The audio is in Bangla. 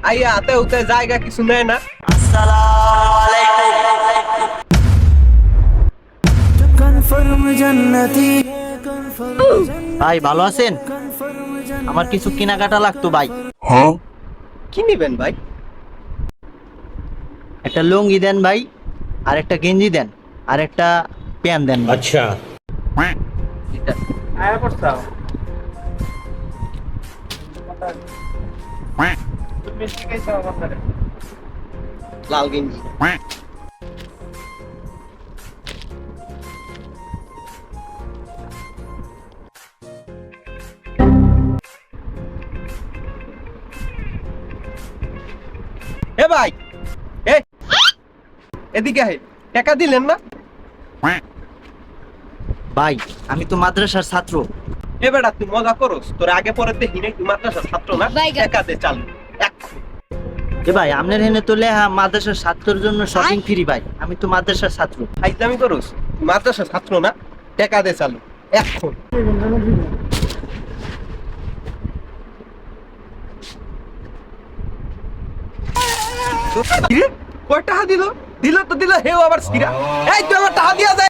আইয়া হাতে উতে জায়গা কিছু নেয় না। ভাই ভালো আছেন? আমার কিছু কেনাকাটা লাগতো ভাই। কি নিবেন ভাই? একটা লুঙ্গি দেন ভাই, আর একটা গেঞ্জি দেন, আর একটা প্যান্ট দেন ভাই। अच्छा। এটা লাল গেঞ্জি। এ ভাই, এ এদিকে আয়, টাকা দিলেন না? ভাই আমি তো মাদ্রাসার ছাত্র। এ বেটা তুই মজা করস, তোর আগে পরে দেখি নাই, তুই মাদ্রাসার ছাত্র না? টাকা দে চালু এখন। এ ভাই আপনার হেনে তো লেহা মাদ্রাসার ছাত্রের জন্য শপিং ফ্রি ভাই, আমি তো মাদ্রাসার ছাত্র। ফাইজলামি করস, তুই মাদ্রাসার ছাত্র না? টাকা দে চালু এখন। কিরে, কয় টাকা দিল? দিল তো দিল, হেও আবার ছিড়া। এই তুই আমার টাকা দিয়া যায়।